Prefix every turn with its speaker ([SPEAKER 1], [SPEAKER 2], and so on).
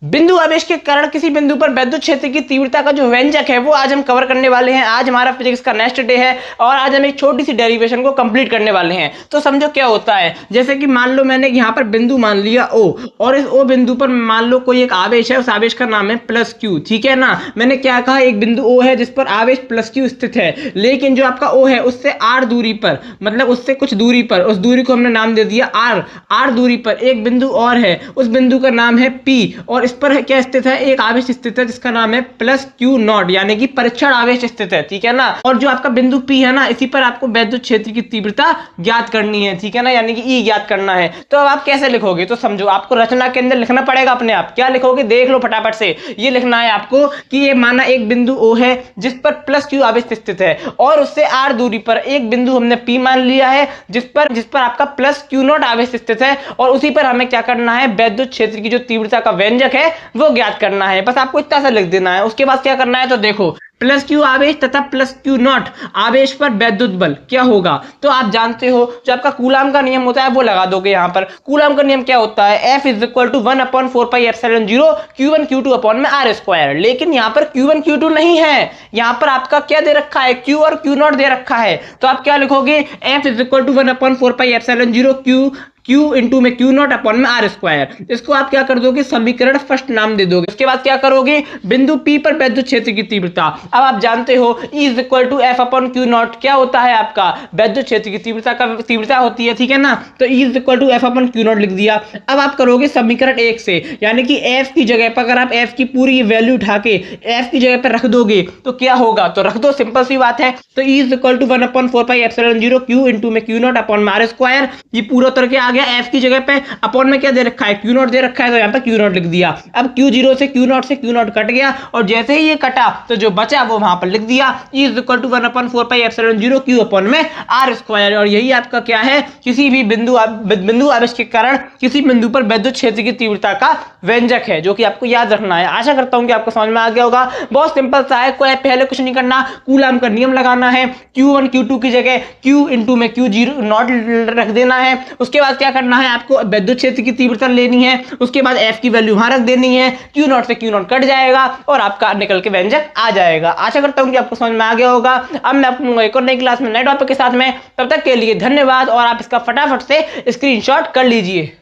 [SPEAKER 1] बिंदु आवेश के कारण किसी बिंदु पर वैद्युत क्षेत्र की तीव्रता का जो व्यंजक है वो आज हम कवर करने वाले हैं। आज हमारा फिजिक्स का नेक्स्ट डे है और आज हम एक छोटी सी डेरिवेशन को कंप्लीट करने वाले हैं। तो समझो क्या होता है, जैसे कि मान लो मैंने यहाँ पर बिंदु मान लिया O और इस O बिंदु पर मान लो कोई एक आवेश है, उस आवेश का नाम है प्लस Q, ठीक है ना। मैंने क्या कहा, एक बिंदु O है जिस पर आवेश प्लस Q स्थित है, लेकिन जो आपका O है उससे R दूरी पर, मतलब उससे कुछ दूरी पर, उस दूरी को हमने नाम दे दिया R दूरी पर एक बिंदु और है, उस बिंदु का नाम है P और इस पर क्या स्थित है, एक आवेश स्थित है जिसका नाम है प्लस Q नॉट, यानी कि परीक्षण आवेश स्थित है, ठीक है ना। और जो आपका बिंदु P है ना, इसी पर आपको वैद्युत क्षेत्र की तीव्रता ज्ञात करनी है, ठीक है ना, यानी कि E ज्ञात करना है। तो अब आप कैसे लिखोगे, तो समझो आपको रचना के अंदर लिखना पड़ेगा अपने आप। क्या लिखोगे, देख लो फटाफट से। ये लिखना है आपको कि ये माना एक बिंदु O है जिस पर प्लस Q आवेश स्थित है और उससे R दूरी पर एक बिंदु हमने P मान लिया है जिस पर आपका प्लस Q नॉट आवेश स्थित है और उसी पर हमें क्या करना है, वैद्युत क्षेत्र की जो तीव्रता का व्यंजक है वो ज्ञात करना है। बस आपको इतना सा लिख देना है। उसके बाद क्या करना है, तो देखो प्लस Q आवेश तथा प्लस Q नॉट आवेश पर वैद्युत बल क्या होगा, तो आप जानते हो जो आपका कूलाम का नियम होता है वो लगा दोगे। यहाँ पर कूलाम का नियम क्या होता है, F is equal to 1/4πε0 Q1 Q2 upon में R स्क्वायर। लेकिन यहाँ पर Q1 Q2 नहीं है, यहाँ पर आपका क्या दे रखा है, Q और Q नॉट दे रखा है। तो आप क्या लिखोगे, F is equal to 1/4πε0 Q into में Q नॉट अपॉन में R स्क्वायर। इसको आप क्या कर दोगे, समीकरण फर्स्ट नाम दे दोगे। उसके बाद क्या करोगे, बिंदु P पर वैद्युत क्षेत्र की तीव्रता। अब आप जानते हो E is equal to F upon Q naught क्या होता है, आपका वैद्युत क्षेत्र की तीव्रता होती है, ठीक है ना। तो E is equal to F upon Q naught लिख दिया। अब आप करोगे समीकरण 1 से, यानी कि F की जगह पर अगर आप F की पूरी वैल्यू उठा के F की जगह पर रख दोगे तो क्या होगा, तो रख दो, सिंपल सी बात है। तो E is equal to 1/4πε0 Q into में Q नॉट अपॉन में R स्क्वायर। ये पूरा उतर के आ गया। F की जगह पे अपॉन में क्या दे रखा है, Q नॉट दे रखा है, तो यहाँ पे Q नॉट लिख दिया। अब Q0 से Q नॉट कट गया और जैसे ही ये कटा तो जो बचा वो वहां पर लिख दिया, E is equal to 1/4πε0 Q upon में R स्क्वायर। और यही आपका क्या है, किसी भी बिंदु आवेश के कारण किसी बिंदु पर वैद्युत क्षेत्र की तीव्रता का व्यंजक है, जो कि आपको याद रखना है। आशा करता हूं कि आपको समझ में आ गया होगा। बहुत सिंपल सा है, कोई पहले कुछ नहीं करना, कूलाम का नियम लगाना है। Q1 Q2 की जगह Q इंटू में Q0 नॉट रख देना है। उसके बाद क्या करना है, आपको वैद्युत क्षेत्र की तीव्रता लेनी है। उसके बाद F की वैल्यू वहां रख देनी है, Q नॉट से Q नॉट कट जाएगा और आपका निकल के व्यंजक आ जाएगा। आशा करता हूं कि आपको समझ में आ गया होगा। अब मैं आपको एक और नई क्लास में नए टॉपिक के साथ में, तब तक के लिए धन्यवाद और आप इसका फटाफट से स्क्रीनशॉट कर लीजिए।